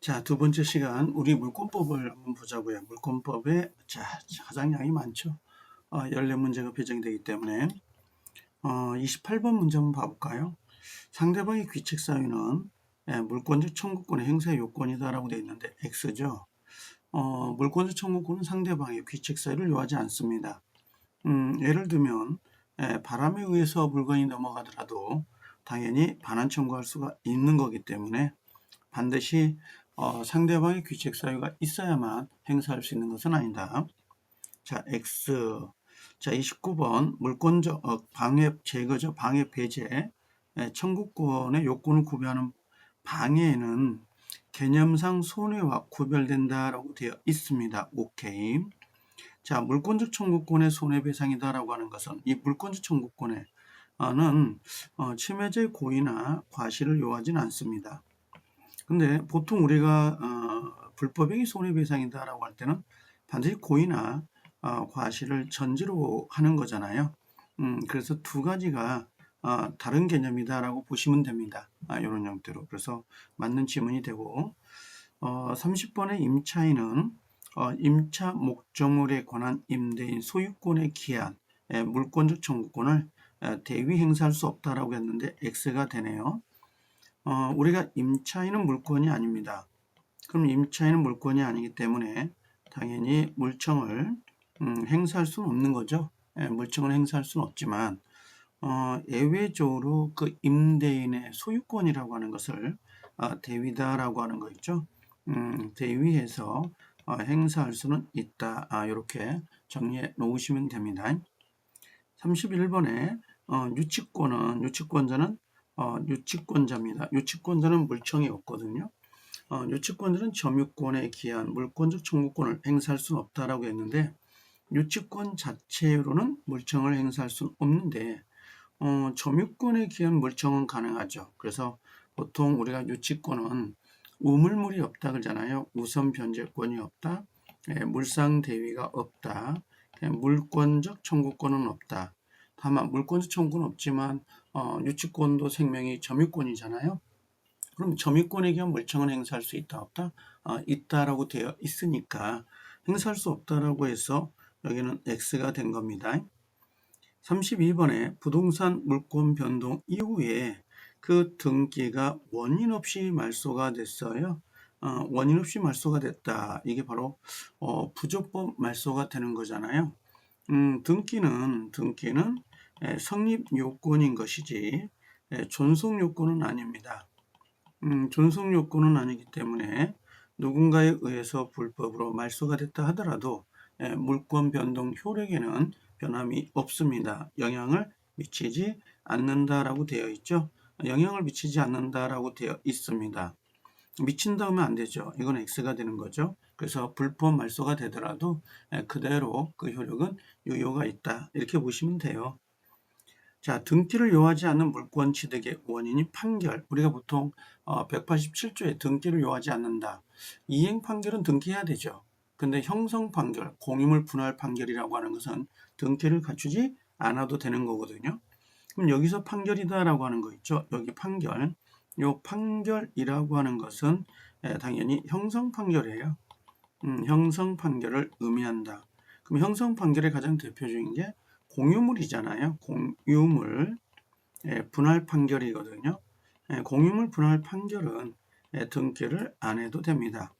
자, 두 번째 시간 우리 물권법을 한번 보자고요. 물권법에 가장량이 많죠. 14문제가 배정되기 때문에 28번 문제 한번 봐볼까요? 상대방의 귀책 사유는 물권적 청구권의 행사 요건이다라고 되어 있는데 X죠. 물권적 청구권은 상대방의 귀책 사유를 요하지 않습니다. 예를 들면 바람에 의해서 물건이 넘어가더라도 당연히 반환 청구할 수가 있는 거기 때문에 반드시 상대방의 귀책 사유가 있어야만 행사할 수 있는 것은 아니다. 자, X. 자, 29번 물권적 방해 제거죠. 방해 배제. 청구권의 요건을 구별하는 방해는 개념상 손해와 구별된다라고 되어 있습니다. 오케이. 자, 물권적 청구권의 손해배상이다라고 하는 것은 이 물권적 청구권에는 침해죄의 고의나 과실을 요하지는 않습니다. 근데 보통 우리가 불법행위 손해배상이다라고 할 때는 반드시 고의나 과실을 전제로 하는 거잖아요. 그래서 두 가지가 다른 개념이다라고 보시면 됩니다. 이런 형태로. 그래서 맞는 지문이 되고 30번의 임차인은 임차 목적물에 관한 임대인 소유권의 기한, 물권적 청구권을 대위 행사할 수 없다라고 했는데 X가 되네요. 우리가 임차인은 물권이 아닙니다. 그럼 임차인은 물권이 아니기 때문에 당연히 물청을 행사할 수는 없는 거죠. 물청을 행사할 수는 없지만 예외적으로 그 임대인의 소유권이라고 하는 것을 대위다라고 하는 거 있죠. 대위해서 행사할 수는 있다. 이렇게 정리해 놓으시면 됩니다. 31번에 유치권자는 유치권자입니다. 유치권자는 물청이 없거든요. 유치권자는 점유권에 기한 물권적 청구권을 행사할 수는 없다라고 했는데 유치권 자체로는 물청을 행사할 수는 없는데 점유권에 기한 물청은 가능하죠. 그래서 보통 우리가 유치권은 우물물이 없다 그러잖아요. 우선 변제권이 없다. 물상 대위가 없다. 물권적 청구권은 없다. 다만 물권적 청구는 없지만 유치권도 생명이 점유권이잖아요. 그럼 점유권에 기한 물청은 행사할 수 있다 없다? 있다라고 되어 있으니까 행사할 수 없다라고 해서 여기는 X가 된 겁니다. 32번에 부동산 물권 변동 이후에 그 등기가 원인 없이 말소가 됐어요. 원인 없이 말소가 됐다. 이게 바로 부조법 말소가 되는 거잖아요. 등기는 성립 요건인 것이지 존속 요건은 아닙니다. 존속 요건은 아니기 때문에 누군가에 의해서 불법으로 말소가 됐다 하더라도 물권 변동 효력에는 변함이 없습니다. 영향을 미치지 않는다라고 되어 있죠. 영향을 미치지 않는다라고 되어 있습니다. 미친다 하면 안 되죠. 이건 X가 되는 거죠. 그래서 불법 말소가 되더라도 그대로 그 효력은 유효가 있다. 이렇게 보시면 돼요. 자, 등기를 요하지 않는 물권 취득의 원인이 판결. 우리가 보통 187조에 등기를 요하지 않는다. 이행 판결은 등기해야 되죠. 근데 형성 판결, 공유물 분할 판결이라고 하는 것은 등기를 갖추지 않아도 되는 거거든요. 그럼 여기서 판결이다라고 하는 거 있죠. 여기 판결. 요 판결이라고 하는 것은 당연히 형성 판결이에요. 형성 판결을 의미한다. 그럼 형성 판결의 가장 대표적인 게 공유물이잖아요. 공유물 분할 판결이거든요. 공유물 분할 판결은 등기를 안 해도 됩니다.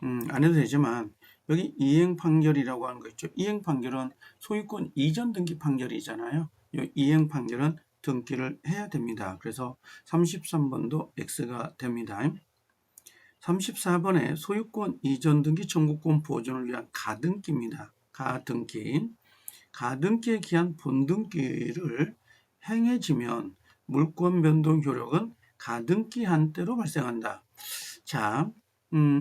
안 해도 되지만 여기 이행 판결이라고 하는 거 있죠. 이행 판결은 소유권 이전 등기 판결이잖아요. 이 이행 판결은 등기를 해야 됩니다. 그래서 33번도 X가 됩니다. 34번에 소유권 이전 등기 청구권 보존을 위한 가등기입니다. 가등기. 가등기에 기한 본등기를 행해지면 물권 변동 효력은 가등기 한때로 발생한다. 자,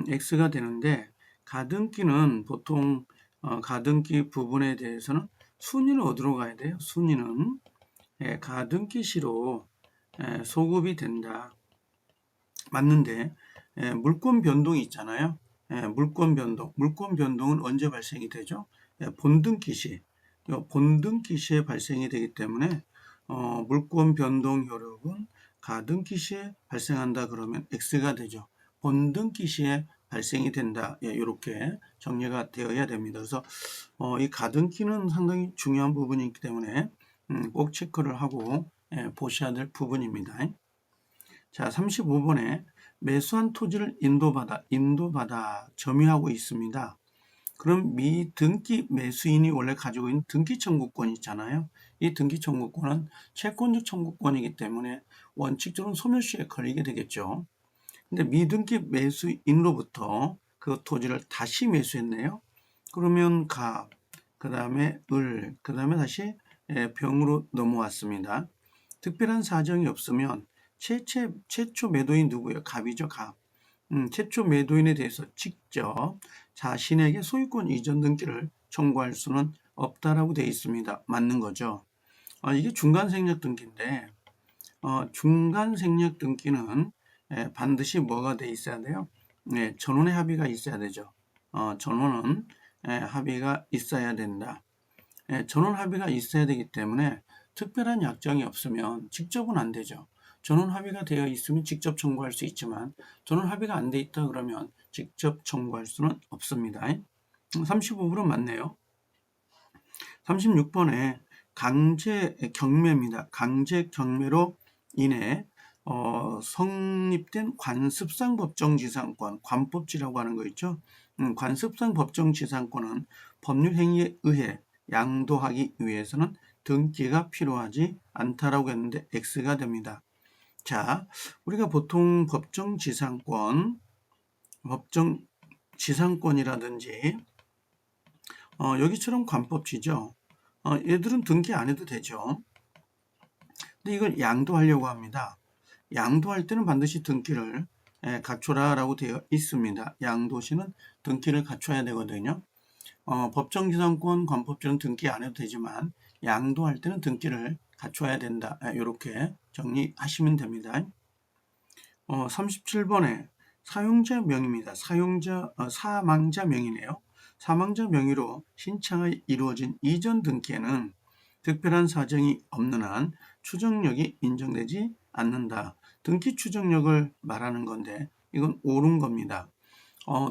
X가 되는데 가등기는 보통 가등기 부분에 대해서는 순위는 어디로 가야 돼요? 순위는 가등기시로 소급이 된다. 맞는데 물권 변동이 있잖아요. 물권 변동은 언제 발생이 되죠? 본등기 시. 본등기 시에 발생이 되기 때문에 물권 변동 효력은 가등기 시에 발생한다 그러면 X가 되죠. 본등기 시에 발생이 된다. 예, 이렇게 정리가 되어야 됩니다. 그래서 이 가등기는 상당히 중요한 부분이기 때문에 꼭 체크를 하고 예, 보셔야 될 부분입니다. 자, 35번에 매수한 토지를 인도받아 점유하고 있습니다. 그럼 미등기 매수인이 원래 가지고 있는 등기 청구권이 있잖아요. 이 등기 청구권은 채권적 청구권이기 때문에 원칙적으로는 소멸시효에 걸리게 되겠죠. 근데 미등기 매수인으로부터 그 토지를 다시 매수했네요. 그러면 갑, 그 다음에 을, 그 다음에 다시 병으로 넘어왔습니다. 특별한 사정이 없으면 최초 매도인 누구예요? 갑이죠, 갑. 최초 매도인에 대해서 직접 자신에게 소유권 이전 등기를 청구할 수는 없다라고 되어 있습니다. 맞는 거죠. 이게 중간생략 등기인데 중간생략 등기는 반드시 뭐가 돼 있어야 돼요? 네, 전원의 합의가 있어야 되죠. 전원은 합의가 있어야 된다. 전원 합의가 있어야 되기 때문에 특별한 약정이 없으면 직접은 안 되죠. 전원 합의가 되어 있으면 직접 청구할 수 있지만 전원 합의가 안 돼 있다 그러면 직접 청구할 수는 없습니다. 35번은 맞네요. 36번에 강제 경매입니다. 강제 경매로 인해 성립된 관습상 법정지상권, 관법지라고 하는 거 있죠. 관습상 법정지상권은 법률 행위에 의해 양도하기 위해서는 등기가 필요하지 않다라고 했는데 X가 됩니다. 자, 우리가 보통 법정지상권이라든지 여기처럼 관법지죠. 얘들은 등기 안 해도 되죠. 근데 이걸 양도하려고 합니다. 양도할 때는 반드시 등기를 갖춰라 라고 되어 있습니다. 양도시는 등기를 갖춰야 되거든요. 법정지상권, 관법지는 등기 안 해도 되지만 양도할 때는 등기를 갖춰야 된다. 이렇게 정리하시면 됩니다. 37번에 사용자 명의입니다. 사망자 명의네요. 사망자 명의로 신청이 이루어진 이전 등기에는 특별한 사정이 없는 한 추정력이 인정되지 않는다. 등기 추정력을 말하는 건데 이건 옳은 겁니다.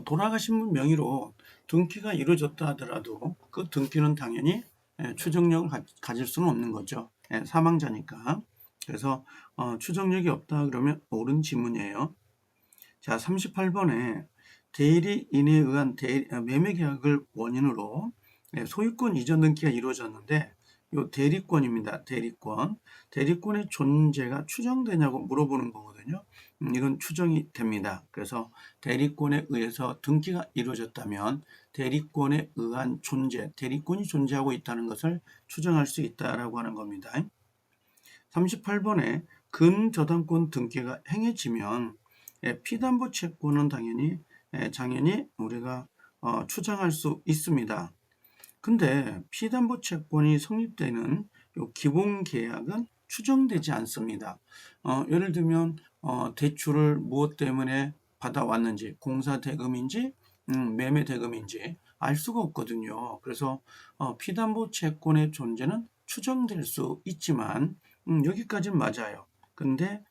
돌아가신 분 명의로 등기가 이루어졌다 하더라도 그 등기는 당연히 추정력을 가질 수는 없는 거죠. 사망자니까. 그래서 추정력이 없다 그러면 옳은 지문이에요. 자, 38번에 대리인에 의한 매매 계약을 원인으로 소유권 이전 등기가 이루어졌는데 이 대리권입니다. 대리권. 대리권의 존재가 추정되냐고 물어보는 거거든요. 이건 추정이 됩니다. 그래서 대리권에 의해서 등기가 이루어졌다면 대리권에 의한 존재, 대리권이 존재하고 있다는 것을 추정할 수 있다라고 하는 겁니다. 38번에 근저당권 등기가 행해지면 피담보 채권은 당연히 우리가 추정할 수 있습니다. 근데 피담보 채권이 성립되는 기본 계약은 추정되지 않습니다. 예를 들면 대출을 무엇 때문에 받아왔는지, 공사 대금인지 매매 대금인지 알 수가 없거든요. 그래서 피담보 채권의 존재는 추정될 수 있지만 여기까지는 맞아요. 근데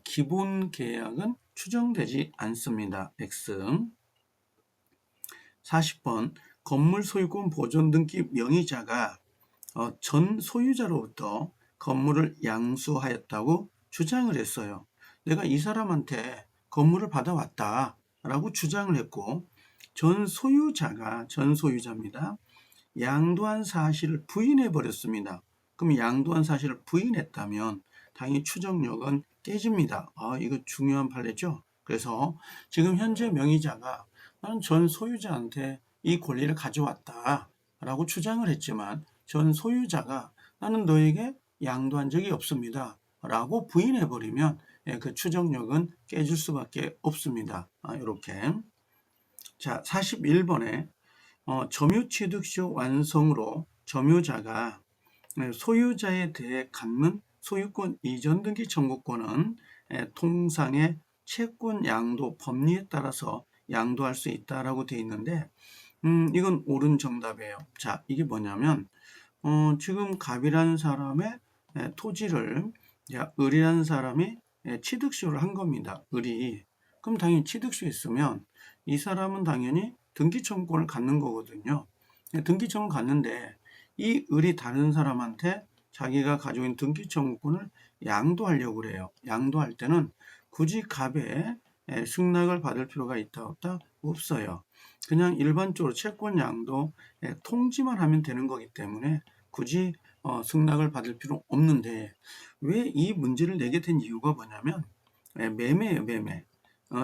기본 계약은 추정되지 않습니다. X. 40번 건물 소유권 보존 등기 명의자가 전 소유자로부터 건물을 양수하였다고 주장을 했어요. 내가 이 사람한테 건물을 받아왔다 라고 주장을 했고 전 소유자입니다. 양도한 사실을 부인해 버렸습니다. 그럼 양도한 사실을 부인했다면 당연히 추정력은 깨집니다. 이거 중요한 판례죠. 그래서 지금 현재 명의자가 나는 전 소유자한테 이 권리를 가져왔다 라고 주장을 했지만 전 소유자가 나는 너에게 양도한 적이 없습니다 라고 부인해 버리면 그 추정력은 깨질 수밖에 없습니다. 이렇게. 자, 41번에 점유취득시효 완성으로 점유자가 소유자에 대해 갖는 소유권 이전 등기 청구권은 통상의 채권 양도 법리에 따라서 양도할 수 있다라고 되어 있는데 이건 옳은 정답이에요. 자, 이게 뭐냐면 지금 갑이라는 사람의 토지를 을이라는 사람이 취득시효를 한 겁니다. 을이 그럼 당연히 취득세 있으면 이 사람은 당연히 등기 청구권을 갖는 거거든요. 등기 청구를 갖는데 이 을이 다른 사람한테 자기가 가지고 있는 등기 청구권을 양도하려고 그래요. 양도할 때는 굳이 갑에 승낙을 받을 필요가 있다 없다? 없어요. 그냥 일반적으로 채권 양도 통지만 하면 되는 거기 때문에 굳이 승낙을 받을 필요 없는데, 왜 이 문제를 내게 된 이유가 뭐냐면 매매예요. 매매.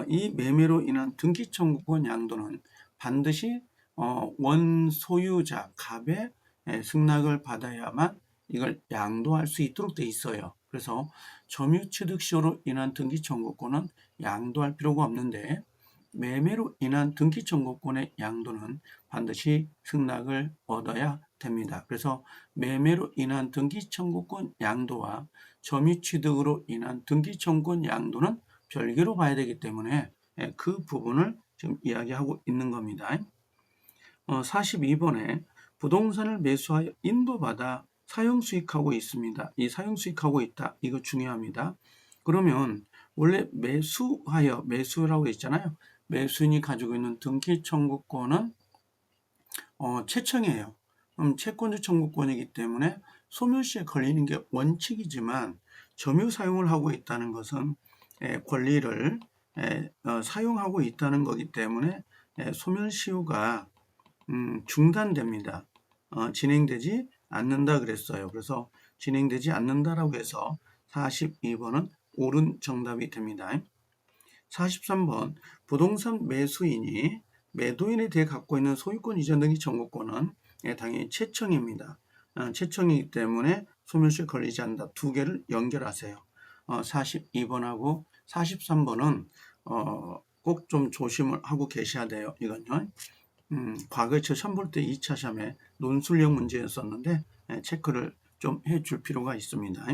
이 매매로 인한 등기 청구권 양도는 반드시 원 소유자 갑의 승낙을 받아야만 이걸 양도할 수 있도록 돼 있어요. 그래서 점유취득시효로 인한 등기 청구권은 양도할 필요가 없는데, 매매로 인한 등기 청구권의 양도는 반드시 승낙을 얻어야 됩니다. 그래서 매매로 인한 등기 청구권 양도와 점유취득으로 인한 등기 청구권 양도는 별개로 봐야 되기 때문에 그 부분을 지금 이야기하고 있는 겁니다. 42번에 부동산을 매수하여 인도받아 사용수익하고 있습니다. 이 사용수익하고 있다. 이거 중요합니다. 그러면 원래 매수라고 했잖아요. 매수인이 가지고 있는 등기 청구권은 채청이에요. 그럼 채권자 청구권이기 때문에 소멸시에 걸리는 게 원칙이지만, 점유 사용을 하고 있다는 것은 권리를 사용하고 있다는 거기 때문에 소멸시효가 중단됩니다. 진행되지 않는다 그랬어요. 그래서 진행되지 않는다라고 해서 42번은 옳은 정답이 됩니다. 43번 부동산 매수인이 매도인에 대해 갖고 있는 소유권 이전 등기 청구권은 당연히 채청입니다. 채청이기 때문에 소멸시효에 걸리지 않는다. 두 개를 연결하세요. 42번하고 43번은 꼭 좀 조심을 하고 계셔야 돼요. 이건요. 과거에 저 시험 볼 때 2차 시험에 논술형 문제였었는데 체크를 좀 해줄 필요가 있습니다.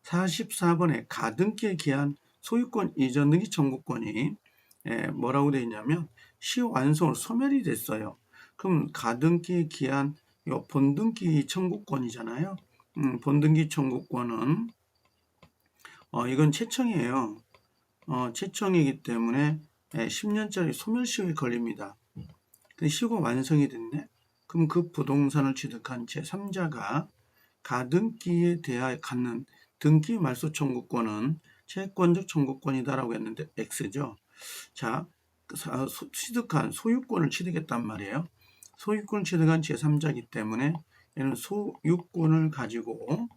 44번에 가등기에 기한 소유권 이전 등기 청구권이 뭐라고 되어 있냐면 시효완성으로 소멸이 됐어요. 그럼 가등기에 기한 요 본등기 청구권이잖아요. 본등기 청구권은 이건 채청이에요. 채청이기 때문에 10년짜리 소멸시효에 걸립니다. 시효가 완성이 됐네. 그럼 그 부동산을 취득한 제3자가 가등기에 대하여 갖는 등기 말소 청구권은 채권적 청구권이다라고 했는데 X죠. 자, 취득한 소유권을 취득했단 말이에요. 소유권을 취득한 제3자이기 때문에 얘는 소유권을 가지고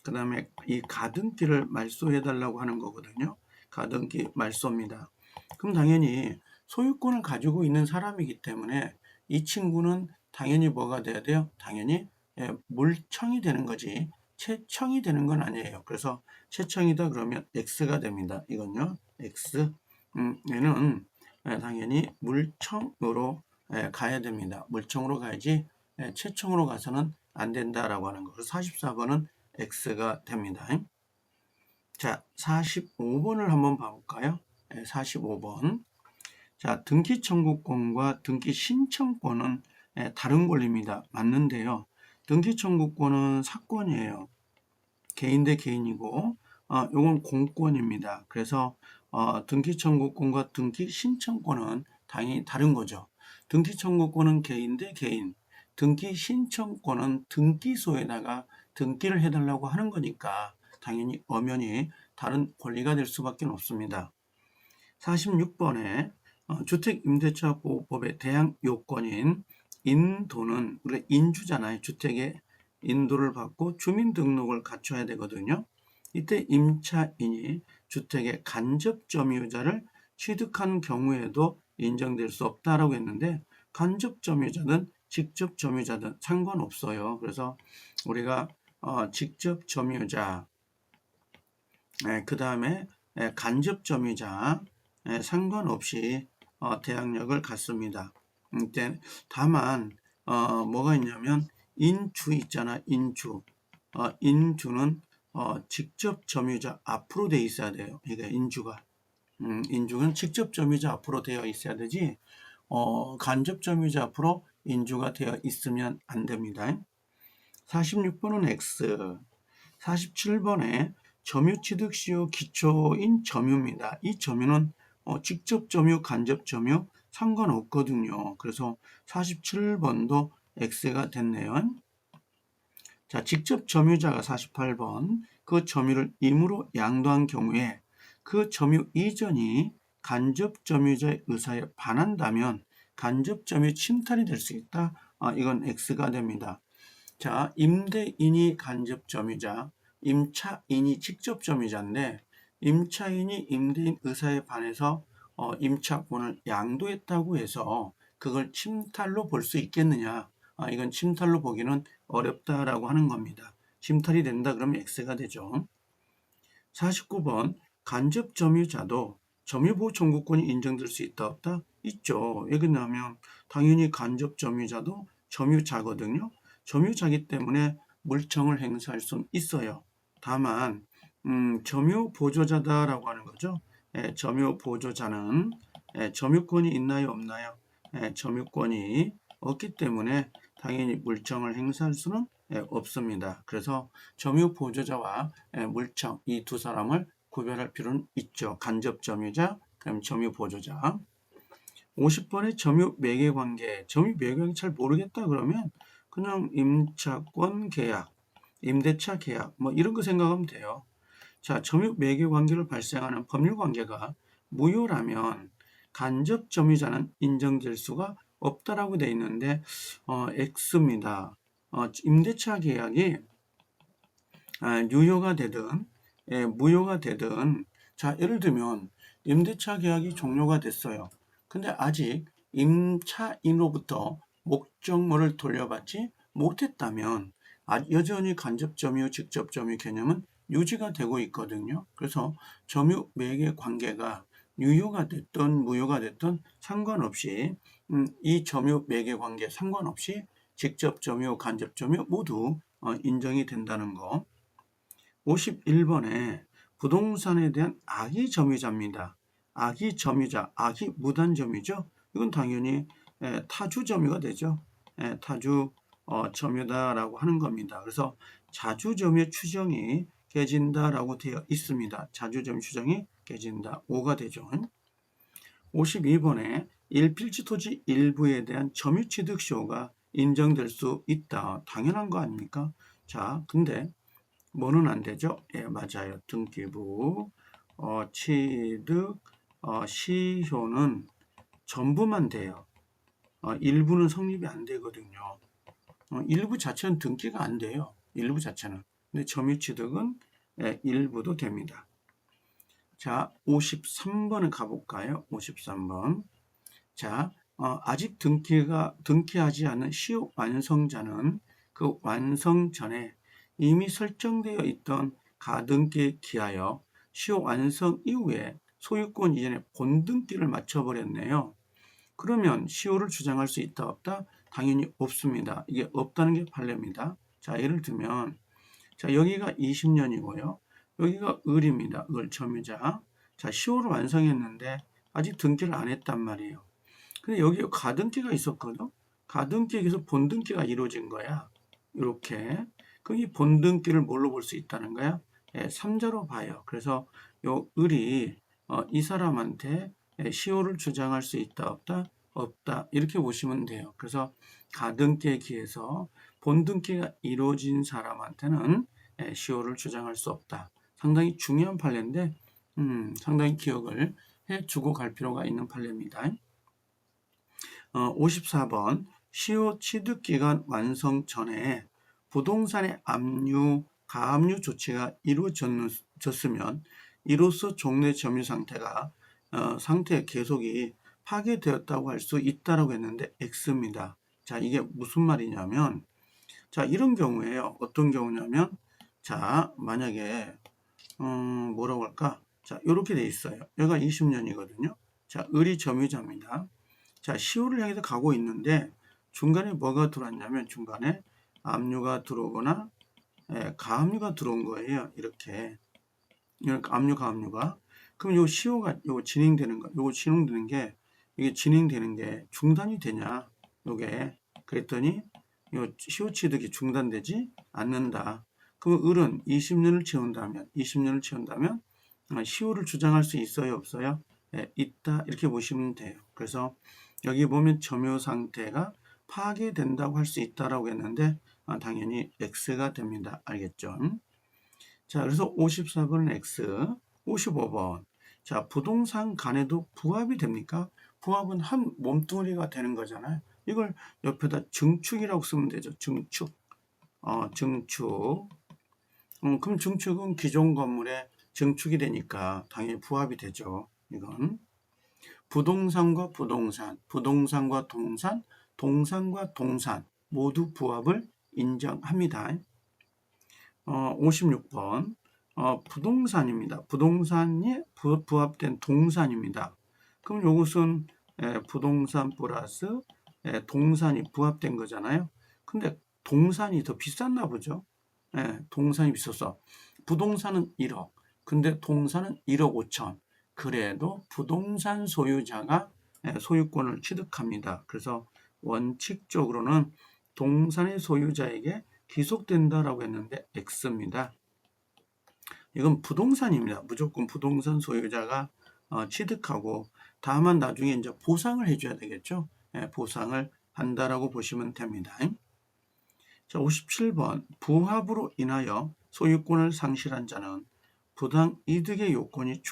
그 다음에 이 가등기를 말소해 달라고 하는 거거든요. 가등기 말소입니다. 그럼 당연히 소유권을 가지고 있는 사람이기 때문에 이 친구는 당연히 뭐가 돼야 돼요? 당연히 물청이 되는 거지 채청이 되는 건 아니에요. 그래서 채청이다 그러면 X가 됩니다. 이건요. X. 얘는 당연히 물청으로 가야 됩니다. 물청으로 가야지 채청으로 가서는 안 된다라고 하는 거. 그래서 44번은 X가 됩니다. 자, 45번을 한번 봐볼까요? 45번. 자, 등기 청구권과 등기 신청권은 다른 권리입니다. 맞는데요. 등기 청구권은 사건이에요. 개인 대 개인이고, 이건 공권입니다. 그래서 등기 청구권과 등기 신청권은 당연히 다른 거죠. 등기 청구권은 개인 대 개인, 등기 신청권은 등기소에다가 등기를 해달라고 하는 거니까 당연히 엄연히 다른 권리가 될 수밖에 없습니다. 46번에 주택임대차보호법의 대항 요건인 인도는 우리가 인주잖아요. 주택에 인도를 받고 주민등록을 갖춰야 되거든요. 이때 임차인이 주택의 간접점유자를 취득한 경우에도 인정될 수 없다라고 했는데, 간접점유자든 직접점유자든 상관없어요. 그래서 우리가 직접점유자, 그 다음에 간접점유자 상관없이 대항력을 갖습니다. 다만 뭐가 있냐면 인주 있잖아. 인주는 직접 점유자 앞으로 돼 있어야 돼요. 그러니까 인주는 직접 점유자 앞으로 되어 있어야 되지 간접 점유자 앞으로 인주가 되어 있으면 안 됩니다. 46번은 X. 47번에 점유취득시효 기초인 점유입니다. 이 점유는 직접 점유, 간접 점유 상관없거든요. 그래서 47번도 X가 됐네요. 자, 직접 점유자가 48번, 그 점유를 임으로 양도한 경우에 그 점유 이전이 간접 점유자의 의사에 반한다면 간접 점유 침탈이 될 수 있다. 이건 X가 됩니다. 자, 임대인이 간접 점유자, 임차인이 직접 점유자인데 임차인이 임대인 의사에 반해서 임차권을 양도했다고 해서 그걸 침탈로 볼 수 있겠느냐? 이건 침탈로 보기는 어렵다라고 하는 겁니다. 침탈이 된다 그러면 X가 되죠. 49번 간접 점유자도 점유보호 청구권이 인정될 수 있다 없다? 있죠. 왜 그러냐면 당연히 간접 점유자도 점유자거든요. 점유자기 때문에 물청을 행사할 수는 있어요. 다만 점유 보조자다라고 하는 거죠. 점유 보조자는 점유권이 있나요 없나요? 점유권이 없기 때문에 당연히 물청을 행사할 수는 없습니다. 그래서 점유 보조자와 물청 이 두 사람을 구별할 필요는 있죠. 간접 점유자, 그럼 점유 보조자. 50번의 점유 매개 관계, 점유 매개 관계 잘 모르겠다 그러면 그냥 임차권 계약, 임대차 계약 뭐 이런 거 생각하면 돼요. 자, 점유 매개 관계를 발생하는 법률 관계가 무효라면 간접 점유자는 인정될 수가 없다라고 되어 있는데 X입니다. 임대차 계약이 유효가 되든 무효가 되든 자, 예를 들면 임대차 계약이 종료가 됐어요. 근데 아직 임차인으로부터 목적물을 돌려받지 못했다면 여전히 간접 점유, 직접 점유 개념은 유지가 되고 있거든요. 그래서 점유 매개 관계가 유효가 됐든 무효가 됐든 상관없이 이 점유 매개 관계 상관없이 직접 점유, 간접 점유 모두 인정이 된다는 거. 51번에 부동산에 대한 악의 점유자입니다. 악의 점유자, 악의 무단 점유죠. 이건 당연히 타주 점유가 되죠. 타주 점유다라고 하는 겁니다. 그래서 자주 점유의 추정이 깨진다라고 되어 있습니다. 자주 점유 추정이 깨진다. 5가 되죠. 52번에 일필지 토지 일부에 대한 점유취득시효가 인정될 수 있다. 당연한 거 아닙니까? 자, 근데 뭐는 안 되죠? 예, 맞아요. 등기부, 취득, 시효는 전부만 돼요. 일부는 성립이 안 되거든요. 일부 자체는 등기가 안 돼요. 일부 자체는. 근데 점유취득은 일부도 됩니다. 자, 53번을 가볼까요? 53번. 자, 아직 등기하지 않은 시효 완성자는 그 완성 전에 이미 설정되어 있던 가등기에 기하여 시효 완성 이후에 소유권 이전에 본등기를 맞춰버렸네요. 그러면 시효를 주장할 수 있다 없다? 당연히 없습니다. 이게 없다는 게 판례입니다. 자, 예를 들면 자, 여기가 20년이고요. 여기가 을입니다. 을 점유자. 자, 시효를 완성했는데 아직 등기를 안 했단 말이에요. 근데 여기 가등기가 있었거든. 가등기에서 본등기가 이루어진 거야. 이렇게. 그럼 이 본등기를 뭘로 볼 수 있다는 거야? 삼자로 봐요. 그래서 요 을이 이 사람한테 시효를 주장할 수 있다 없다? 없다. 이렇게 보시면 돼요. 그래서 가등기에 기해서 본등기가 이루어진 사람한테는 시효를 주장할 수 없다. 상당히 중요한 판례인데 상당히 기억을 해주고 갈 필요가 있는 판례입니다. 54번 시효 취득기간 완성 전에 부동산의 압류, 가압류 조치가 이루어졌으면 이로써 종래 점유 상태가 상태 계속이 파괴되었다고 할 수 있다라고 했는데 X입니다. 자, 이게 무슨 말이냐면 자, 이런 경우에요. 어떤 경우냐면 자, 만약에 뭐라고 할까? 자, 이렇게 돼 있어요. 여기가 20년이거든요. 자, 을이 점유자입니다. 자, 시효를 향해서 가고 있는데 중간에 뭐가 들어왔냐면 중간에 압류가 들어오거나 가압류가 들어온 거예요. 이렇게 압류 가압류가 그럼 요 시효가 요거 진행되는 거 요거 진행되는 게 이게 진행되는 게 중단이 되냐 요게 그랬더니 요 시효 취득이 중단되지 않는다. 그럼 을은 20년을 채운다면 시효를 주장할 수 있어요 없어요? 있다 이렇게 보시면 돼요. 그래서 여기 보면 점유 상태가 파괴된다고 할 수 있다라고 했는데 당연히 X가 됩니다. 알겠죠? 자, 그래서 54번은 X, 55번. 자, 부동산 간에도 부합이 됩니까? 부합은 한 몸뚱이가 되는 거잖아요. 이걸 옆에다 증축이라고 쓰면 되죠. 증축. 증축. 그럼 증축은 기존 건물에 증축이 되니까 당연히 부합이 되죠. 이건. 부동산과 부동산, 부동산과 동산, 동산과 동산 모두 부합을 인정합니다. 56번 부동산입니다. 부동산이 부합된 동산입니다. 그럼 이것은 부동산 플러스 동산이 부합된 거잖아요. 근데 동산이 더 비쌌나 보죠. 동산이 비싸서 부동산은 1억, 근데 동산은 1억 5천. 그래도 부동산 소유자가 소유권을 취득합니다. 그래서 원칙적으로는 동산의 소유자에게 기속된다라고 했는데 X입니다. 이건 부동산입니다. 무조건 부동산 소유자가 취득하고 다만 나중에 이제 보상을 해줘야 되겠죠. 보상을 한다라고 보시면 됩니다. 자, 57번 부합으로 인하여 소유권을 상실한 자는 부당 이득의 요건이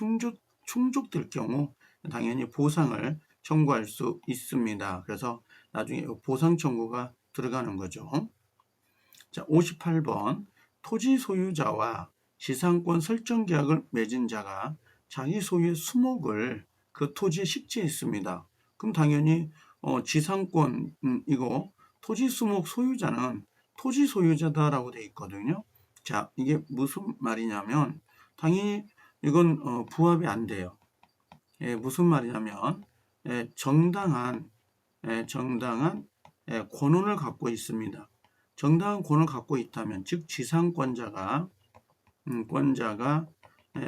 충족될 경우 당연히 보상을 청구할 수 있습니다. 그래서 나중에 보상 청구가 들어가는 거죠. 자, 58번 토지 소유자와 지상권 설정 계약을 맺은 자가 자기 소유의 수목을 그 토지에 식재했습니다. 그럼 당연히 지상권 이거 토지 수목 소유자는 토지 소유자다라고 되어 있거든요. 자, 이게 무슨 말이냐면 당연히 이건 부합이 안 돼요. 무슨 말이냐면 정당한 권한을 갖고 있습니다. 정당한 권한을 갖고 있다면 즉 지상권자가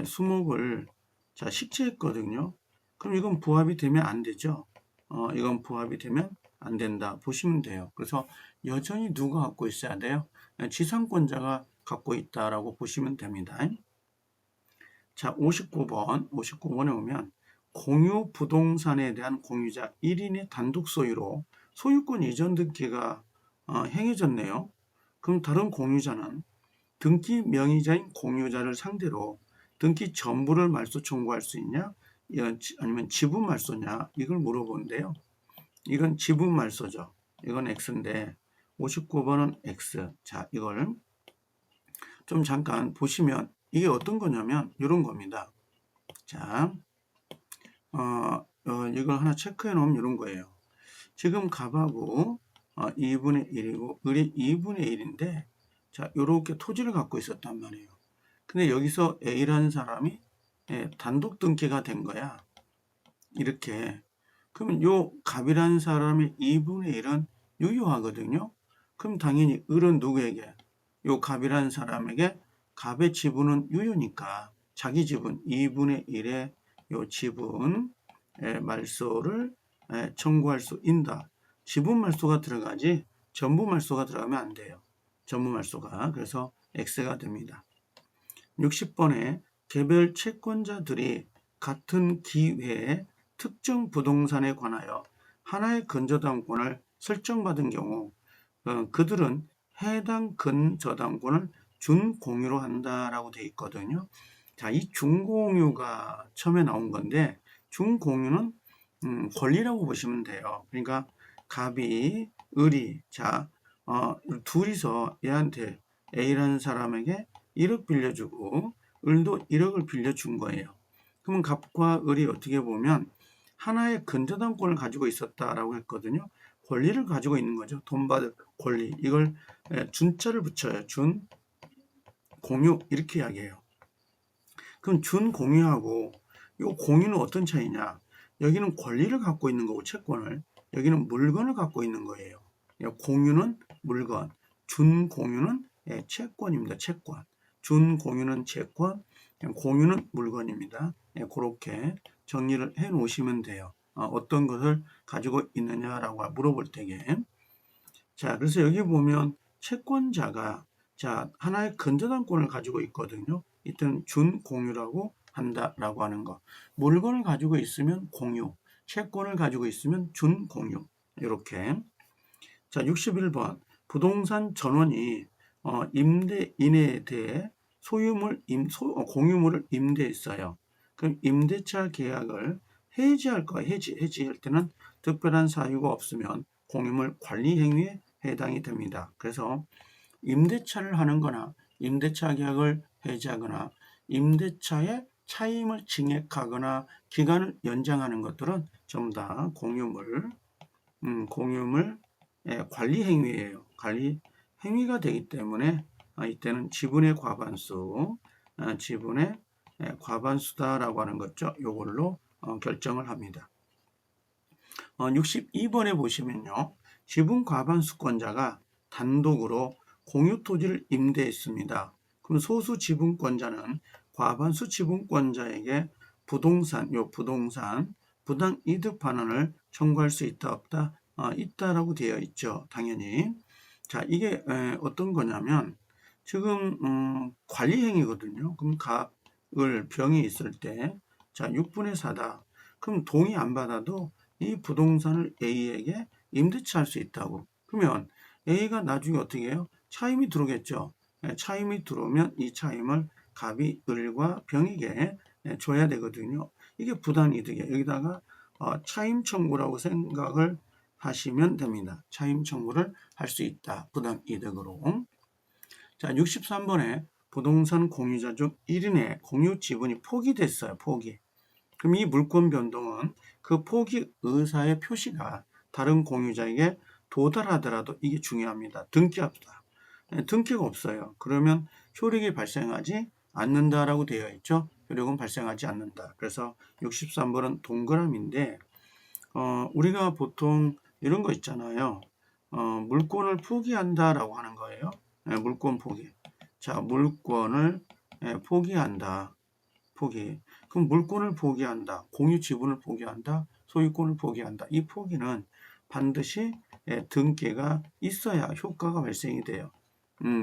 수목을 식재했거든요. 그럼 이건 부합이 되면 안 되죠. 이건 부합이 되면 안 된다 보시면 돼요. 그래서 여전히 누가 갖고 있어야 돼요? 지상권자가 갖고 있다라고 보시면 됩니다. 자, 59번에 오면 공유 부동산에 대한 공유자 1인의 단독 소유로 소유권 이전 등기가 행해졌네요. 그럼 다른 공유자는 등기 명의자인 공유자를 상대로 등기 전부를 말소 청구할 수 있냐? 아니면 지분 말소냐? 이걸 물어보는데요. 이건 지분 말소죠. 이건 X인데 59번은 X. 자, 이걸 좀 잠깐 보시면 이게 어떤 거냐면 이런 겁니다. 자, 이걸 하나 체크해 놓으면 이런 거예요. 지금 갑하고 2분의 1이고 을이 2분의 1인데 자, 요렇게 토지를 갖고 있었단 말이에요. 근데 여기서 A라는 사람이 단독 등기가 된 거야. 이렇게. 그러면 요 갑이라는 사람의 2분의 1은 유효하거든요. 그럼 당연히 을은 누구에게? 요 갑이라는 사람에게 갑의 지분은 유효니까 자기 지분 2분의 1의 요 지분 말소를 청구할 수 있다. 지분 말소가 들어가지 전부 말소가 들어가면 안 돼요. 전부 말소가. 그래서 X가 됩니다. 60번에 개별 채권자들이 같은 기회에 특정 부동산에 관하여 하나의 근저당권을 설정받은 경우 그들은 해당 근저당권을 준공유로 한다라고 되어 있거든요. 자, 이 준공유가 처음에 나온 건데 준공유는 권리라고 보시면 돼요. 그러니까 갑이 을이 둘이서 얘한테 A라는 사람에게 1억 빌려주고 을도 1억을 빌려준 거예요. 그러면 갑과 을이 어떻게 보면 하나의 근저당권을 가지고 있었다라고 했거든요. 권리를 가지고 있는 거죠. 돈 받을 권리. 이걸 준자를 붙여요. 준, 공유 이렇게 이야기해요. 그럼 준 공유하고 이 공유는 어떤 차이냐? 여기는 권리를 갖고 있는 거고 채권을 여기는 물건을 갖고 있는 거예요. 공유는 물건, 준 공유는 채권입니다. 채권. 준 공유는 채권, 공유는 물건입니다. 그렇게 정리를 해 놓으시면 돼요. 어떤 것을 가지고 있느냐라고 물어볼 때에. 자, 그래서 여기 보면 채권자가 하나의 근저당권을 가지고 있거든요. 이때는 준 공유라고 한다라고 하는 거. 물건을 가지고 있으면 공유, 채권을 가지고 있으면 준공유. 이렇게. 자, 61번. 부동산 전원이 임대인에 대해 공유물을 임대했어요. 그럼 임대차 계약을 해지할 거야. 해지할 때는 특별한 사유가 없으면 공유물 관리 행위에 해당이 됩니다. 그래서 임대차를 하는 거나 임대차 계약을 해지하거나 임대차의 차임을 증액하거나 기간을 연장하는 것들은 전부 다 공유물 관리 행위예요. 관리 행위가 되기 때문에 이때는 지분의 과반수다라고 하는 거죠. 이걸로 결정을 합니다. 62번에 보시면요. 지분 과반수권자가 단독으로 공유 토지를 임대했습니다. 그럼 소수 지분권자는 과반수 지분권자에게 부동산 부당 이득 반환을 청구할 수 있다 없다? 있다라고 되어 있죠. 당연히. 자, 이게 어떤 거냐면 지금 관리 행위거든요. 그럼 갑을 병이 있을 때 자, 6분의 4다. 그럼 동의 안 받아도 이 부동산을 A에게 임대차 할 수 있다고. 그러면 A가 나중에 어떻게 해요? 차임이 들어오겠죠. 차임이 들어오면 이 차임을 갑이 을과 병에게 줘야 되거든요. 이게 부당이득이에요. 여기다가 차임 청구라고 생각을 하시면 됩니다. 차임 청구를 할 수 있다. 부당이득으로. 자, 63번에 부동산 공유자 중 1인의 공유 지분이 포기됐어요. 포기. 그럼 이 물권 변동은 그 포기 의사의 표시가 다른 공유자에게 도달하더라도 이게 중요합니다. 등기합니다. 등기가 없어요. 그러면 효력이 발생하지 않는다라고 되어 있죠. 효력은 발생하지 않는다. 그래서 63번은 동그라미인데 우리가 보통 이런 거 있잖아요. 물권을 포기한다라고 하는 거예요. 물권 포기. 자, 물권을 포기한다. 포기. 그럼 물권을 포기한다. 공유 지분을 포기한다. 소유권을 포기한다. 이 포기는 반드시 등기가 있어야 효과가 발생이 돼요.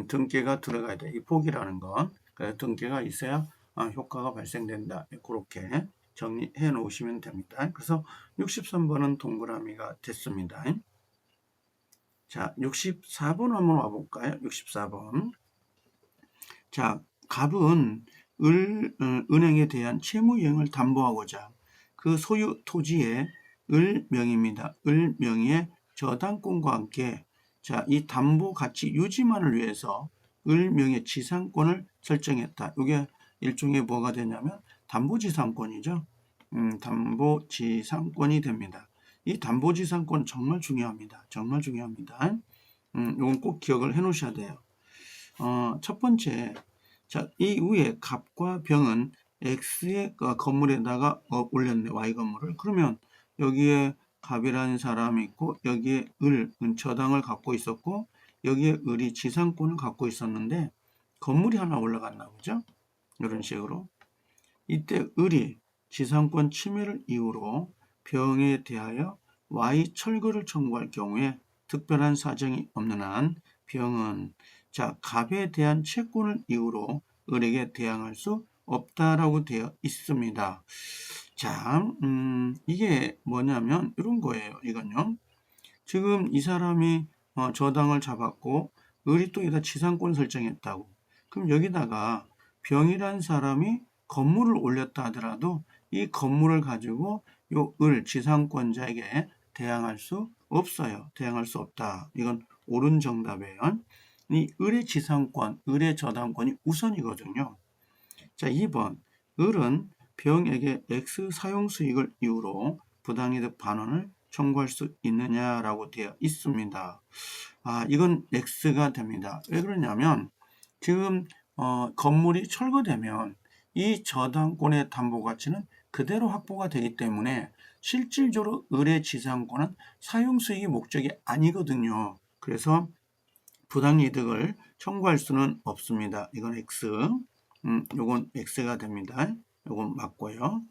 등기가 들어가야 돼. 이 포기라는 건. 그래서 등기가 있어야 효과가 발생된다. 그렇게 정리해 놓으시면 됩니다. 그래서 63번은 동그라미가 됐습니다. 자, 64번 한번 와볼까요? 64번. 자, 갑은 은행에 대한 채무 이행을 담보하고자 그 소유 토지의 을명입니다. 을명의 저당권과 함께 자, 이 담보 가치 유지만을 위해서 을명의 지상권을 설정했다. 이게 일종의 뭐가 되냐면 담보지상권이죠. 담보지상권이 됩니다. 이 담보지상권 정말 중요합니다. 정말 중요합니다. 이건 꼭 기억을 해 놓으셔야 돼요. 첫 번째, 자, 이 위에 갑과 병은 X의 건물에다가 올렸네, Y 건물을. 그러면 여기에 갑이라는 사람이 있고, 여기에 을은 저당을 갖고 있었고, 여기에 을이 지상권을 갖고 있었는데, 건물이 하나 올라갔나 보죠? 이런 식으로. 이때 을이 지상권 침해를 이유로 병에 대하여 Y 철거를 청구할 경우에 특별한 사정이 없는 한 병은 자, 갑에 대한 채권을 이유로 을에게 대항할 수 없다라고 되어 있습니다. 자, 이게 뭐냐면 이런 거예요. 이건요. 지금 이 사람이 저당을 잡았고 을이 또 여기다 지상권 설정했다고. 그럼 여기다가 병이란 사람이 건물을 올렸다 하더라도 이 건물을 가지고 요 을 지상권자에게 대항할 수 없어요. 대항할 수 없다. 이건 옳은 정답이에요. 이 을의 지상권, 을의 저당권이 우선이거든요. 자, 2번. 을은 병에게 X 사용 수익을 이유로 부당이득 반환을 청구할 수 있느냐라고 되어 있습니다. 이건 X가 됩니다. 왜 그러냐면 지금 건물이 철거되면 이 저당권의 담보 가치는 그대로 확보가 되기 때문에 실질적으로 을의 지상권은 사용 수익이 목적이 아니거든요. 그래서 부당이득을 청구할 수는 없습니다. 이건 X. 요건 X가 됩니다. 요건 맞고요.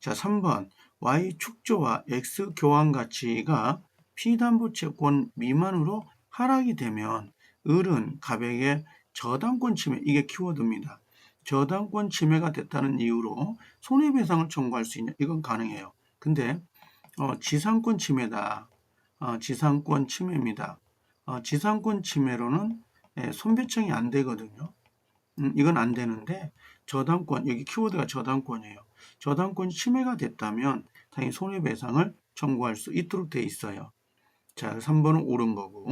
자, 3번. Y 축조와 X 교환 가치가 피담보 채권 미만으로 하락이 되면 을은 갑에게 저당권 침해, 이게 키워드입니다. 저당권 침해가 됐다는 이유로 손해배상을 청구할 수 있냐? 이건 가능해요. 근데 지상권 침해다. 지상권 침해입니다. 지상권 침해로는 손배청이 안 되거든요. 이건 안 되는데 저당권, 여기 키워드가 저당권이에요. 저당권 침해가 됐다면 당연히 손해배상을 청구할 수 있도록 돼 있어요. 자, 3번은 옳은 거고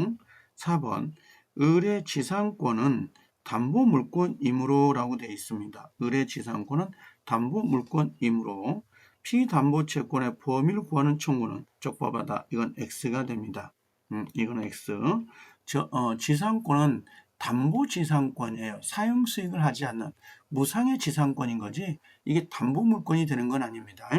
4번 의뢰 지상권은 담보물권이므로 라고 되어 있습니다. 의뢰 지상권은 담보물권이므로 피담보채권의 범위를 구하는 청구는 적법하다. 이건 X가 됩니다. 이건 X. 지상권은 담보지상권이에요. 사용수익을 하지 않는 무상의 지상권인 거지 이게 담보물권이 되는 건 아닙니다.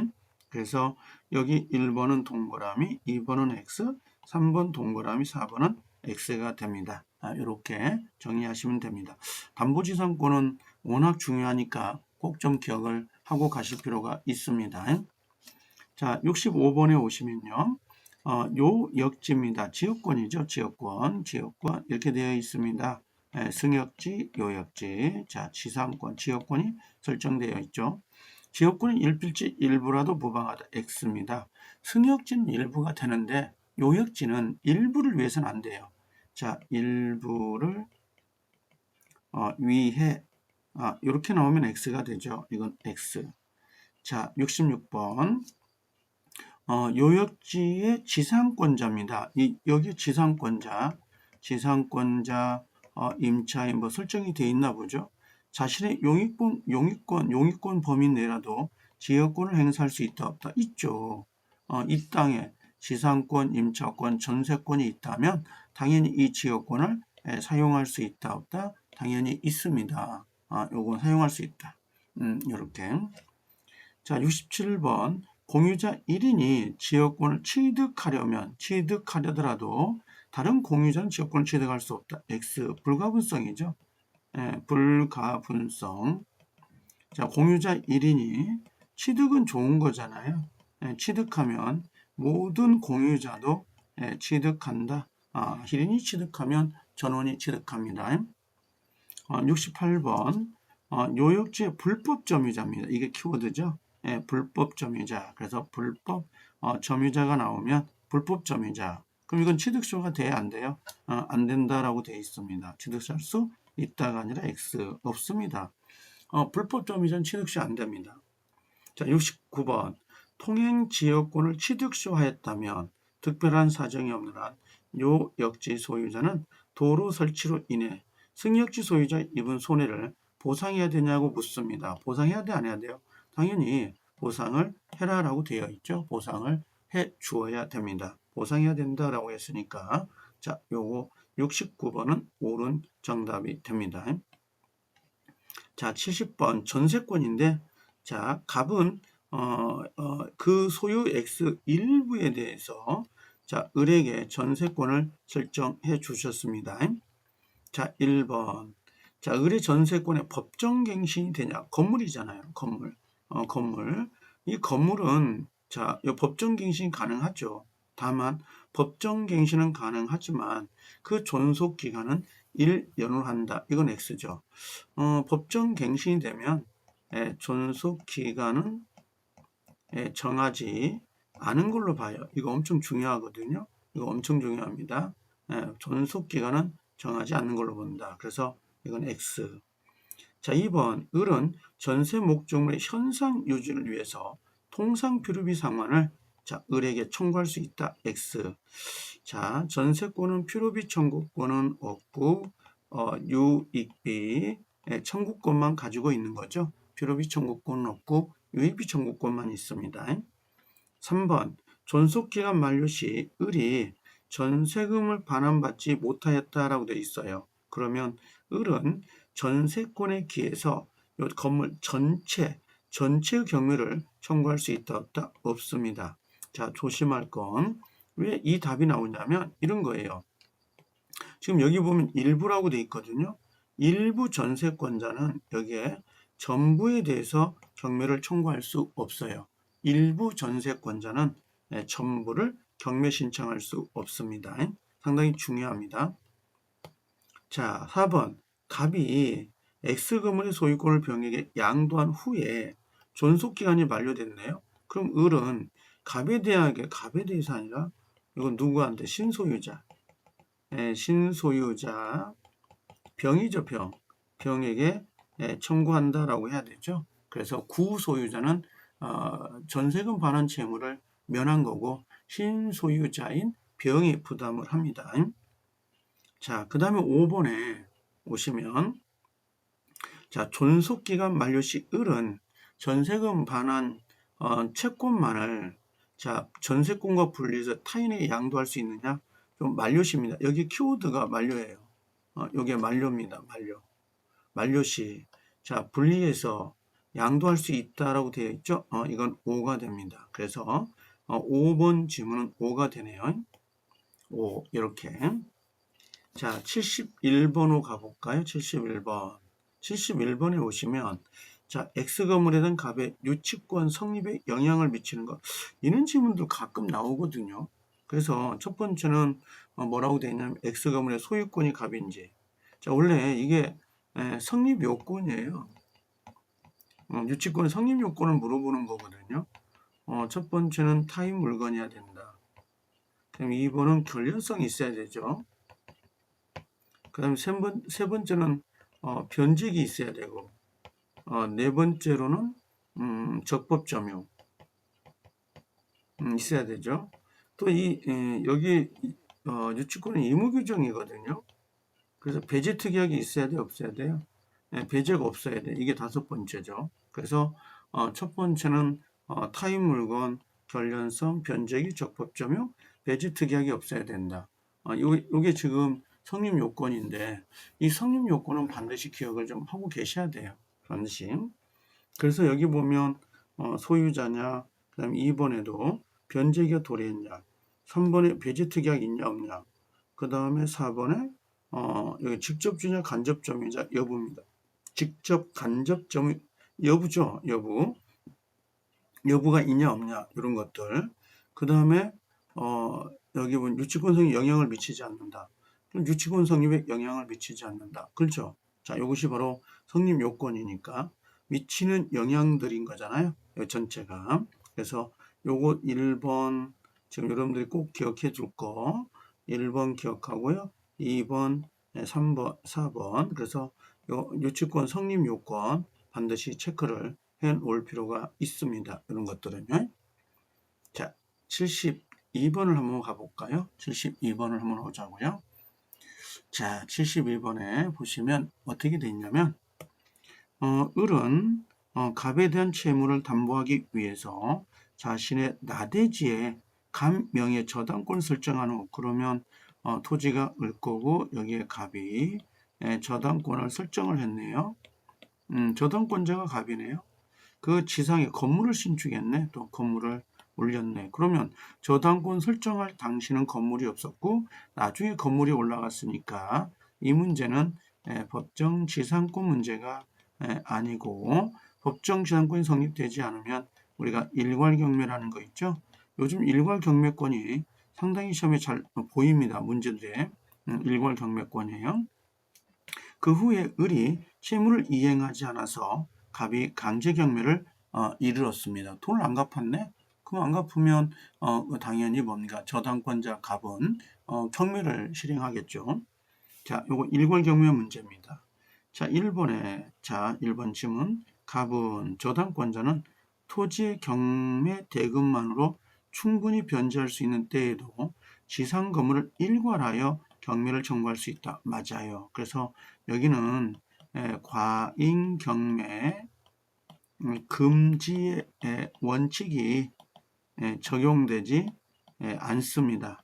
그래서 여기 1번은 동그라미, 2번은 X, 3번 동그라미, 4번은 X가 됩니다. 이렇게 정리하시면 됩니다. 담보지상권은 워낙 중요하니까 꼭 좀 기억을 하고 가실 필요가 있습니다. 자, 65번에 오시면요. 요역지입니다. 지역권이죠. 지역권 이렇게 되어 있습니다. 승역지, 요역지. 자, 지상권, 지역권이 설정되어 있죠. 지역권은 일필지 일부라도 무방하다. X입니다. 승역지는 일부가 되는데 요역지는 일부를 위해서는 안 돼요. 자, 일부를 위해 이렇게 나오면 X가 되죠. 이건 X. 자, 66번 요역지의 지상권자입니다. 여기 지상권자 임차인 뭐 설정이 되어 있나 보죠. 자신의 용익권 범위 내라도 지역권을 행사할 수 있다 없다 있죠. 이 땅에 지상권, 임차권, 전세권이 있다면 당연히 이 지역권을 사용할 수 있다 없다 당연히 있습니다. 요건 사용할 수 있다. 이렇게. 자, 67번 공유자 1인이 지역권을 취득하려더라도 다른 공유자는 지역권을 취득할 수 없다. X 불가분성이죠. 불가분성. 자, 공유자 1인이 취득은 좋은 거잖아요. 취득하면 모든 공유자도 취득한다. 1인이 취득하면 전원이 취득합니다. 68번 요역지의 불법 점유자입니다. 이게 키워드죠. 불법 점유자. 그래서 불법 점유자가 나오면 불법 점유자. 그럼 이건 취득수가 돼야 안 돼요? 안 된다라고 되어 있습니다. 취득할 수 있다가 아니라 X 없습니다. 불법 점유자는 취득시 안 됩니다. 자, 69번 통행 지역권을 취득시하였다면 특별한 사정이 없는 한 요역지 소유자는 도로 설치로 인해 승역지 소유자 입은 손해를 보상해야 되냐고 묻습니다. 보상해야 돼, 안 해야 돼요? 당연히 보상을 해라라고 되어 있죠. 보상을 해 주어야 됩니다. 보상해야 된다라고 했으니까 자, 요거 69번은 옳은 정답이 됩니다. 자, 70번 전세권인데 자, 갑은 그 소유 X 일부에 대해서 자, 을에게 전세권을 설정해 주셨습니다. 자, 1번. 자, 을의 전세권의 법정 갱신이 되냐? 건물이잖아요. 건물. 건물. 이 건물은 자, 이 법정 갱신이 가능하죠. 다만 법정 갱신은 가능하지만 그 존속 기간은 1년을 한다. 이건 X죠. 법정 갱신이 되면 존속 기간은 정하지 않은 걸로 봐요. 이거 엄청 중요하거든요. 이거 엄청 중요합니다. 존속 기간은 정하지 않는 걸로 본다. 그래서 이건 X. 자, 2번 을은 전세 목적물의 현상 유지를 위해서 통상 필요비 상환을 자, 을에게 청구할 수 있다. X. 자, 전세권은 필요비 청구권은 없고 유익비 청구권만 가지고 있는 거죠. 필요비 청구권은 없고 유익비 청구권만 있습니다. 3번 존속기간 만료 시 을이 전세금을 반환받지 못하였다라고 되어 있어요. 그러면 을은 전세권에 기해서 이 건물 전체의 경매를 청구할 수 있다 없다? 없습니다. 자, 조심할 건 왜 이 답이 나오냐면 이런 거예요. 지금 여기 보면 일부라고 되어 있거든요. 일부 전세권자는 여기에 전부에 대해서 경매를 청구할 수 없어요. 일부 전세권자는 전부를 경매 신청할 수 없습니다. 상당히 중요합니다. 자, 4번 갑이 X건물의 소유권을 병에게 양도한 후에 존속기간이 만료됐네요. 그럼 을은 갑에 대해서 아니라 이건 누구한테? 신소유자. 신소유자 병이죠. 병에게 청구한다라고 해야 되죠. 그래서 구소유자는 전세금 반환 채무를 면한 거고 신소유자인 병이 부담을 합니다. 자, 그 다음에 5번에 오시면 자, 존속기간 만료 시 을은 전세금 반환 채권만을 자, 전세권과 분리해서 타인에게 양도할 수 있느냐? 좀 만료시입니다. 여기 키워드가 만료예요. 여기에 만료입니다. 만료시. 자, 분리해서 양도할 수 있다라고 되어 있죠? 이건 5가 됩니다. 그래서 5번 지문은 5가 되네요. 5 이렇게. 자, 71번으로 가볼까요? 71번. 71번에 오시면 자, X건물에 대한 갑의 유치권 성립에 영향을 미치는 것. 이런 질문도 가끔 나오거든요. 그래서 첫 번째는 뭐라고 되어 있냐면 X건물의 소유권이 갑인지. 자, 원래 이게 성립 요건이에요. 유치권의 성립 요건을 물어보는 거거든요. 첫 번째는 타인 물건이어야 된다. 그럼 2번은 결연성이 있어야 되죠. 그 다음에 세 번째는 변직이 있어야 되고, 네 번째로는 적법점유 있어야 되죠. 또 여기 유치권은 의무규정이거든요. 그래서 배제 특약이 있어야 돼, 없어야 돼요? 배제가 없어야 돼. 이게 다섯 번째죠. 그래서 첫 번째는 타인 물건, 결연성, 변제기, 적법점유, 배제 특약이 없어야 된다. 요게 지금 성립 요건인데 이 성립 요건은 반드시 기억을 좀 하고 계셔야 돼요. 반드시. 그래서 여기 보면 소유자냐, 그 다음에 2번에도 변제기가 도래했냐, 3번에 배제 특약이 있냐 없냐, 그 다음에 4번에 여기 직접주냐 간접점유자 여부입니다. 직접 간접점유 여부죠. 여부가 있냐 없냐 이런 것들. 그 다음에 여기 보면 유치권 성립에 영향을 미치지 않는다. 그럼 유치권 성립에 영향을 미치지 않는다. 그렇죠? 자, 이것이 바로 성립 요건이니까 미치는 영향들인 거잖아요. 이 전체가. 그래서 요거 1번 지금 여러분들이 꼭 기억해 둘 거 1번 기억하고요. 2번, 3번, 4번. 그래서 요 유치권 성립 요건 반드시 체크를 해 놓을 필요가 있습니다. 이런 것들은요. 자, 72번을 한번 가볼까요? 72번을 한번 오자고요. 자, 71번에 보시면 어떻게 돼 있냐면 을은 갑에 대한 채무를 담보하기 위해서 자신의 나대지에 감 명의 저당권을 설정한 후 그러면 토지가 을 거고 여기에 갑이 저당권을 설정을 했네요. 저당권자가 갑이네요. 그 지상에 건물을 신축했네. 또 건물을 올렸네. 그러면 저당권 설정할 당시는 건물이 없었고 나중에 건물이 올라갔으니까 이 문제는 법정 지상권 문제가 아니고 법정 지상권이 성립되지 않으면 우리가 일괄경매라는 거 있죠. 요즘 일괄경매권이 상당히 시험에 잘 보입니다. 문제들에 일괄경매권이에요. 그 후에 을이 채무를 이행하지 않아서 갑이 강제경매를 이르렀습니다. 돈을 안 갚았네? 그럼 안 갚으면 당연히 뭡니까? 저당권자 갑은 경매를 실행하겠죠. 자, 요거 일괄경매 문제입니다. 자, 1번 질문. 갑은 저당권자는 토지의 경매 대금만으로 충분히 변제할 수 있는 때에도 지상 건물을 일괄하여 경매를 청구할 수 있다. 맞아요. 그래서 여기는 과잉 경매 금지의 원칙이 적용되지 않습니다.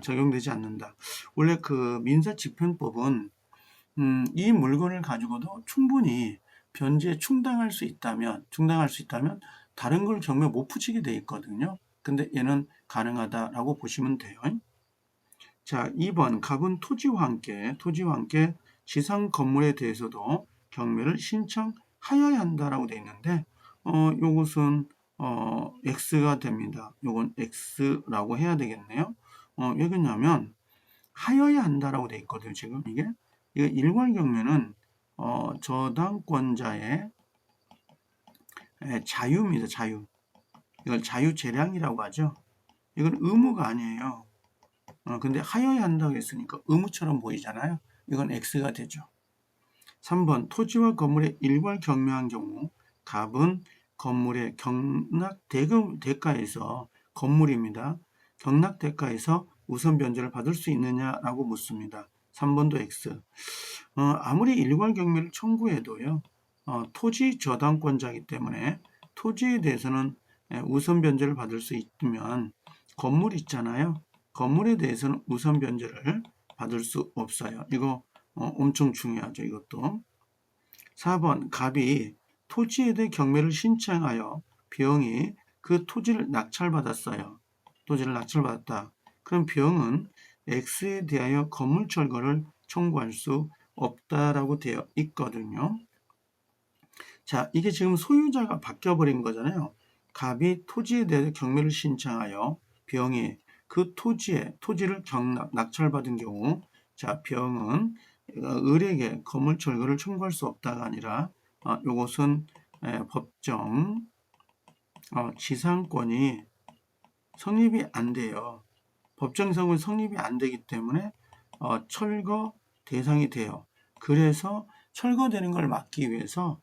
적용되지 않는다. 원래 그 민사집행법은 이 물건을 가지고도 충분히 변제 충당할 수 있다면 다른 걸 경매 못 붙이게 돼 있거든요. 근데 얘는 가능하다라고 보시면 돼요. 자, 2번 갑은 토지와 함께 지상 건물에 대해서도 경매를 신청하여야 한다라고 되어 있는데 요것은 X가 됩니다. 요건 X라고 해야 되겠네요. 왜 그러냐면 하여야 한다라고 되어 있거든요. 지금 이게 일괄 경매는 저당권자의 자유입니다. 자유. 이걸 자유재량이라고 하죠. 이건 의무가 아니에요. 근데 하여야 한다고 했으니까 의무처럼 보이잖아요. 이건 X가 되죠. 3번 토지와 건물의 일괄 경매한 경우 갑은 건물의 대가에서 건물입니다. 경락대가에서 우선 변제를 받을 수 있느냐라고 묻습니다. 3번도 X. 아무리 일괄 경매를 청구해도요. 토지 저당권자이기 때문에 토지에 대해서는 우선 변제를 받을 수 있으면 건물 있잖아요. 건물에 대해서는 우선 변제를 받을 수 없어요. 이거 엄청 중요하죠. 이것도. 4번 갑이 토지에 대해 경매를 신청하여 병이 그 토지를 낙찰받았어요. 토지를 낙찰받았다. 그럼 병은 X에 대하여 건물 철거를 청구할 수 없다라고 되어 있거든요. 자, 이게 지금 소유자가 바뀌어버린 거잖아요. 갑이 토지에 대해 경매를 신청하여 병이 그 토지를 낙찰받은 경우, 자, 병은 을에게 건물 철거를 청구할 수 없다가 아니라 이것은 법정 지상권이 성립이 안 돼요. 법정상은 성립이 안 되기 때문에 철거 대상이 돼요. 그래서 철거되는 걸 막기 위해서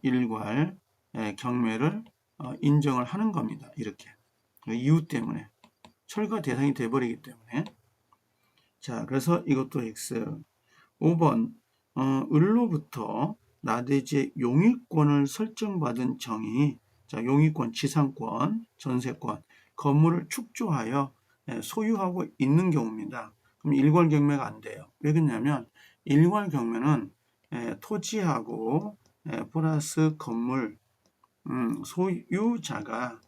일괄 경매를 인정을 하는 겁니다. 이렇게 그 이유 때문에 철거 대상이 돼버리기 때문에. 자, 그래서 이것도 X. 5번 을로부터 나대지의 용익권을 설정받은 정이, 자, 용익권, 지상권, 전세권, 건물을 축조하여 소유하고 있는 경우입니다. 그럼 일괄 경매가 안 돼요. 왜 그러냐면 일괄 경매는 토지하고 플러스 건물 소유자가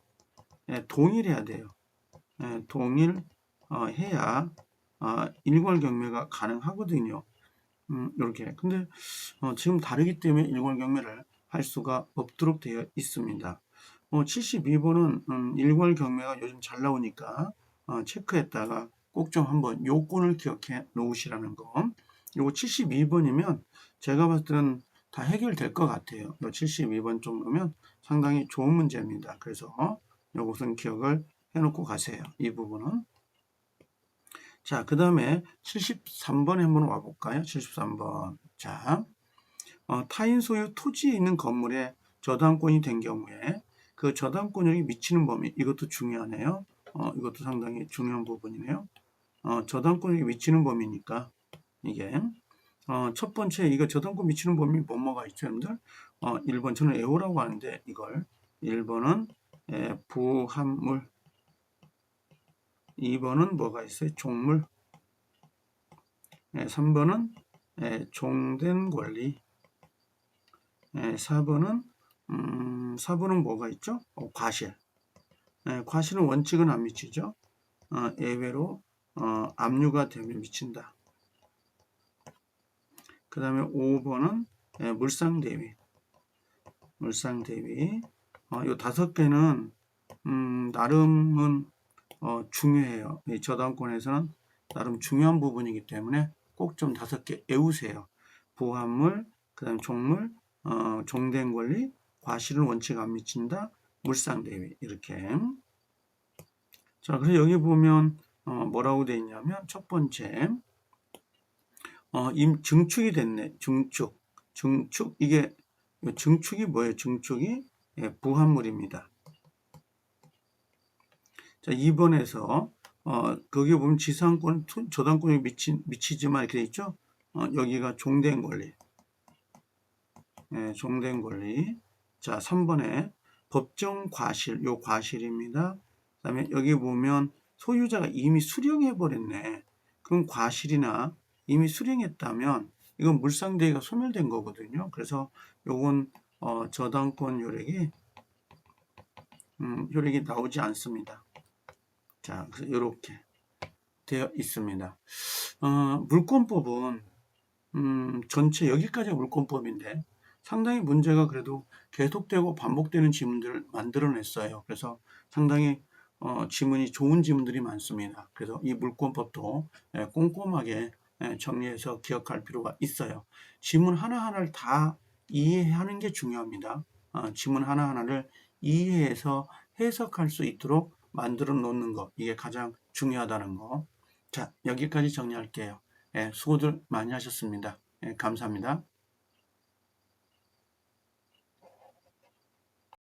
동일해야 돼요. 동일해야 일괄 경매가 가능하거든요. 이렇게. 근데 지금 다르기 때문에 일괄 경매를 할 수가 없도록 되어 있습니다. 72번은 일괄 경매가 요즘 잘 나오니까 체크했다가 꼭 좀 한번 요건을 기억해 놓으시라는 거. 요거 72번이면 제가 봤을 때는 다 해결될 것 같아요. 요 72번 정도면 상당히 좋은 문제입니다. 그래서 요것은 기억을 해놓고 가세요. 이 부분은. 자, 그 다음에 73번에 한번 와볼까요? 73번. 자, 타인 소유 토지에 있는 건물에 저당권이 된 경우에 그 저당권력이 미치는 범위, 이것도 중요하네요. 이것도 상당히 중요한 부분이네요. 저당권력이 미치는 범위니까 이게 첫 번째 이거 저당권 미치는 범위 뭐가 있죠, 여러분들? 1번 저는 애호라고 하는데 이걸 1번은 부합물, 2번은 뭐가 있어요? 종물, 3번은 종된 권리, 4번은 4번은 뭐가 있죠? 과실. 과실은 원칙은 안 미치죠. 예외로 압류가 되면 미친다. 그 다음에 5번은 물상대위. 물상대위. 이 5개는 나름은 중요해요. 이 저당권에서는 나름 중요한 부분이기 때문에 꼭 좀 5개 외우세요. 부합물, 그 다음 종물, 종된 권리, 과실은 원칙 안 미친다, 물상대위. 이렇게. 자, 그래서 여기 보면 뭐라고 되어 있냐면 첫 번째 증축이 됐네. 증축. 이게 증축이 뭐예요? 증축이 부합물입니다. 자, 2번에서 거기 보면 지상권, 저당권이 미치지만 이렇게 돼 있죠? 여기가 종된 권리. 종된 권리. 자, 3번에 법정 과실, 요 과실입니다. 그 다음에 여기 보면 소유자가 이미 수령해 버렸네. 그럼 과실이나 이미 수령했다면 이건 물상대위가 소멸된 거거든요. 그래서 요건 저당권 효력이 나오지 않습니다. 자, 그래서 이렇게 되어 있습니다. 물권법은 전체 여기까지가 물권법인데 상당히 문제가 그래도 계속되고 반복되는 지문들을 만들어냈어요. 그래서 상당히 지문이 좋은 지문들이 많습니다. 그래서 이 물권법도 꼼꼼하게 정리해서 기억할 필요가 있어요. 지문 하나하나를 다 이해하는 게 중요합니다. 지문 하나하나를 이해해서 해석할 수 있도록 만들어 놓는 거, 이게 가장 중요하다는 거. 자, 여기까지 정리할게요. 수고들 많이 하셨습니다. 감사합니다.